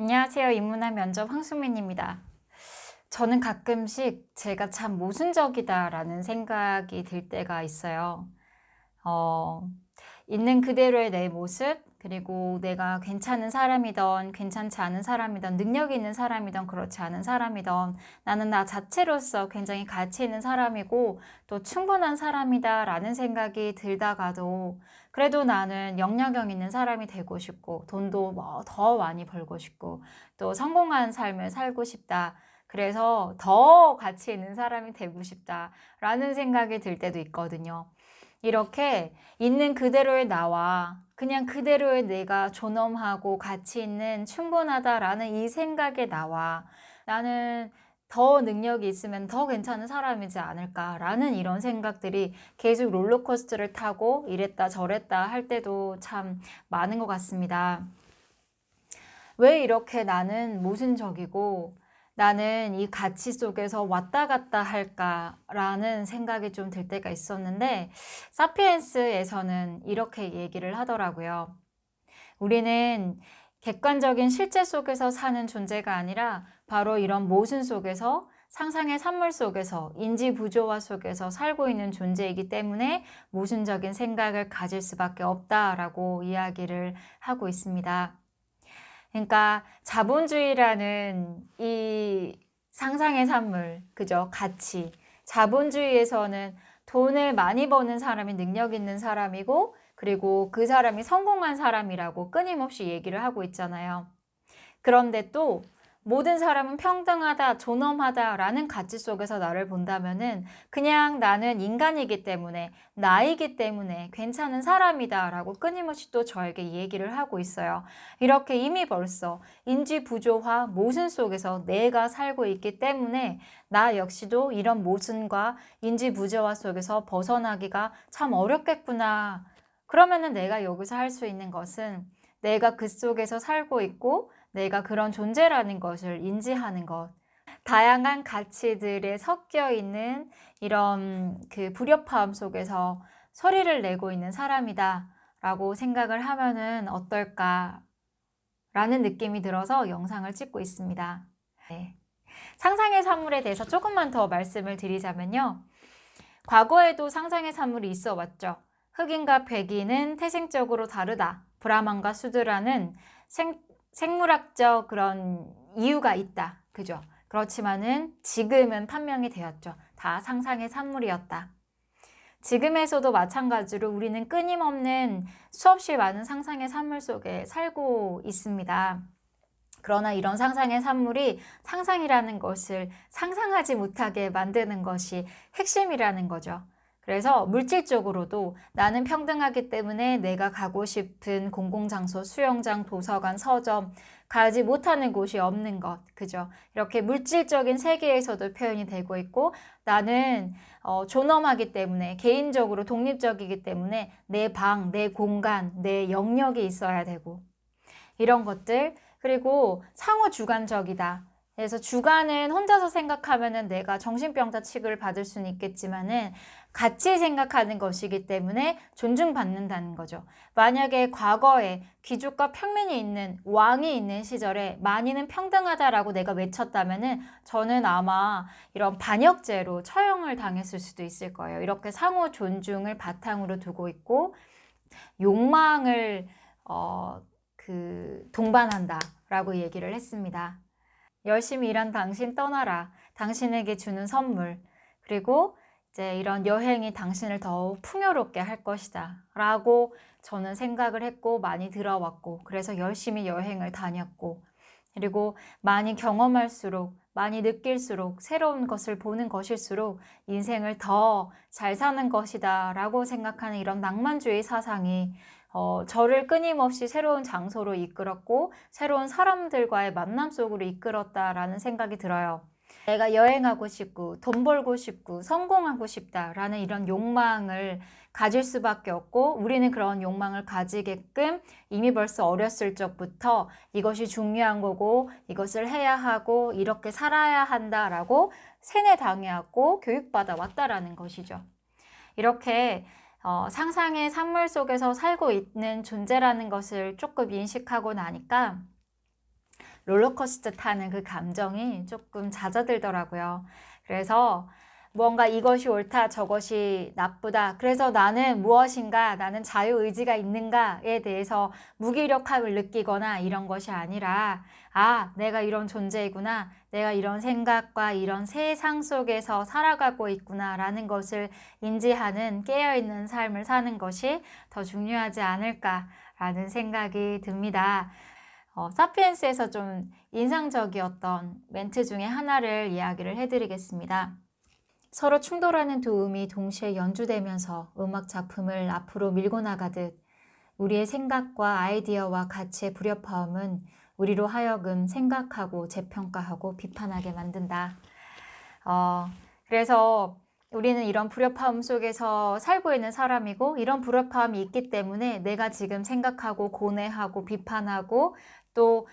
안녕하세요. 인문학 면접 황수민입니다. 저는 가끔씩 제가 참 모순적이다라는 생각이 들 때가 있어요. 어, 있는 그대로의 내 모습, 그리고 내가 괜찮은 사람이든 괜찮지 않은 사람이든 능력 있는 사람이든 그렇지 않은 사람이든 나는 나 자체로서 굉장히 가치 있는 사람이고 또 충분한 사람이다라는 생각이 들다가도 그래도 나는 영향력 있는 사람이 되고 싶고 돈도 뭐 더 많이 벌고 싶고 또 성공한 삶을 살고 싶다. 그래서 더 가치 있는 사람이 되고 싶다라는 생각이 들 때도 있거든요. 이렇게 있는 그대로의 나와 그냥 그대로의 내가 존엄하고 가치 있는 충분하다라는 이 생각에 나와 나는 더 능력이 있으면 더 괜찮은 사람이지 않을까라는 이런 생각들이 계속 롤러코스터를 타고 이랬다 저랬다 할 때도 참 많은 것 같습니다. 왜 이렇게 나는 모순적이고 나는 이 가치 속에서 왔다 갔다 할까라는 생각이 좀 들 때가 있었는데 사피엔스에서는 이렇게 얘기를 하더라고요. 우리는 객관적인 실제 속에서 사는 존재가 아니라 바로 이런 모순 속에서 상상의 산물 속에서 인지 부조화 속에서 살고 있는 존재이기 때문에 모순적인 생각을 가질 수밖에 없다라고 이야기를 하고 있습니다. 그러니까 자본주의라는 이 상상의 산물, 그죠? 가치. 자본주의에서는 돈을 많이 버는 사람이 능력 있는 사람이고, 그리고 그 사람이 성공한 사람이라고 끊임없이 얘기를 하고 있잖아요. 그런데 또 모든 사람은 평등하다, 존엄하다라는 가치 속에서 나를 본다면은 그냥 나는 인간이기 때문에, 나이기 때문에 괜찮은 사람이다라고 끊임없이 또 저에게 얘기를 하고 있어요. 이렇게 이미 벌써 인지 부조화, 모순 속에서 내가 살고 있기 때문에 나 역시도 이런 모순과 인지 부조화 속에서 벗어나기가 참 어렵겠구나. 그러면은 내가 여기서 할 수 있는 것은 내가 그 속에서 살고 있고 내가 그런 존재라는 것을 인지하는 것. 다양한 가치들에 섞여 있는 이런 그 불협화음 속에서 소리를 내고 있는 사람이다 라고 생각을 하면은 어떨까 라는 느낌이 들어서 영상을 찍고 있습니다. 네. 상상의 산물에 대해서 조금만 더 말씀을 드리자면요. 과거에도 상상의 산물이 있어 왔죠. 흑인과 백인은 태생적으로 다르다. 브라만과 수드라는 생물학적 그런 이유가 있다. 그죠? 그렇지만은 지금은 판명이 되었죠. 다 상상의 산물이었다. 지금에서도 마찬가지로 우리는 끊임없는 수없이 많은 상상의 산물 속에 살고 있습니다. 그러나 이런 상상의 산물이 상상이라는 것을 상상하지 못하게 만드는 것이 핵심이라는 거죠. 그래서 물질적으로도 나는 평등하기 때문에 내가 가고 싶은 공공장소, 수영장, 도서관, 서점, 가지 못하는 곳이 없는 것, 그죠? 이렇게 물질적인 세계에서도 표현이 되고 있고 나는 존엄하기 때문에 개인적으로 독립적이기 때문에 내 방, 내 공간, 내 영역이 있어야 되고 이런 것들 그리고 상호 주관적이다. 그래서 주관은 혼자서 생각하면은 내가 정신병자 취급을 받을 수는 있겠지만은 같이 생각하는 것이기 때문에 존중받는다는 거죠. 만약에 과거에 귀족과 평민이 있는 왕이 있는 시절에 만인은 평등하다라고 내가 외쳤다면은 저는 아마 이런 반역죄로 처형을 당했을 수도 있을 거예요. 이렇게 상호 존중을 바탕으로 두고 있고 욕망을 동반한다라고 얘기를 했습니다. 열심히 일한 당신 떠나라. 당신에게 주는 선물. 그리고 이제 이런 여행이 당신을 더욱 풍요롭게 할 것이다. 라고 저는 생각을 했고 많이 들어왔고 그래서 열심히 여행을 다녔고 그리고 많이 경험할수록 많이 느낄수록 새로운 것을 보는 것일수록 인생을 더 잘 사는 것이다 라고 생각하는 이런 낭만주의 사상이 저를 끊임없이 새로운 장소로 이끌었고 새로운 사람들과의 만남 속으로 이끌었다라는 생각이 들어요. 내가 여행하고 싶고 돈 벌고 싶고 성공하고 싶다라는 이런 욕망을 가질 수밖에 없고 우리는 그런 욕망을 가지게끔 이미 벌써 어렸을 적부터 이것이 중요한 거고 이것을 해야 하고 이렇게 살아야 한다라고 세뇌당해왔고 교육받아 왔다라는 것이죠. 이렇게 상상의 산물 속에서 살고 있는 존재라는 것을 조금 인식하고 나니까 롤러코스터 타는 그 감정이 조금 잦아들더라고요. 그래서 뭔가 이것이 옳다, 저것이 나쁘다. 그래서 나는 무엇인가, 나는 자유의지가 있는가에 대해서 무기력함을 느끼거나 이런 것이 아니라, 아, 내가 이런 존재이구나. 내가 이런 생각과 이런 세상 속에서 살아가고 있구나라는 것을 인지하는 깨어있는 삶을 사는 것이 더 중요하지 않을까라는 생각이 듭니다. 사피엔스에서 좀 인상적이었던 멘트 중에 하나를 이야기를 해드리겠습니다. 서로 충돌하는 두 음이 동시에 연주되면서 음악 작품을 앞으로 밀고 나가듯 우리의 생각과 아이디어와 가치의 불협화음은 우리로 하여금 생각하고 재평가하고 비판하게 만든다. 그래서 우리는 이런 불협화음 속에서 살고 있는 사람이고 이런 불협화음이 있기 때문에 내가 지금 생각하고 고뇌하고 비판하고 또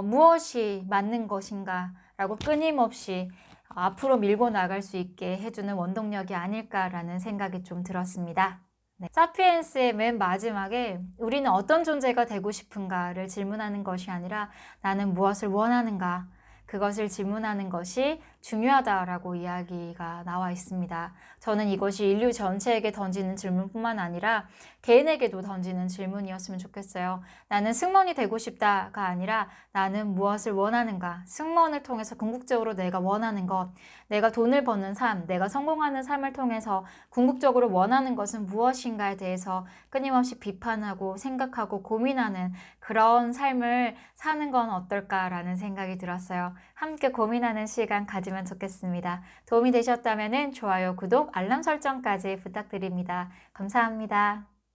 무엇이 맞는 것인가 라고 끊임없이 앞으로 밀고 나갈 수 있게 해주는 원동력이 아닐까라는 생각이 좀 들었습니다. 네. 사피엔스의 맨 마지막에 우리는 어떤 존재가 되고 싶은가를 질문하는 것이 아니라 나는 무엇을 원하는가 그것을 질문하는 것이 중요하다라고 이야기가 나와 있습니다. 저는 이것이 인류 전체에게 던지는 질문뿐만 아니라 개인에게도 던지는 질문이었으면 좋겠어요. 나는 승무원이 되고 싶다가 아니라 나는 무엇을 원하는가? 승무원을 통해서 궁극적으로 내가 원하는 것, 내가 돈을 버는 삶, 내가 성공하는 삶을 통해서 궁극적으로 원하는 것은 무엇인가에 대해서 끊임없이 비판하고 생각하고 고민하는 그런 삶을 사는 건 어떨까라는 생각이 들었어요. 함께 고민하는 시간 가지면 좋겠습니다. 도움이 되셨다면 좋아요, 구독, 알람 설정까지 부탁드립니다. 감사합니다.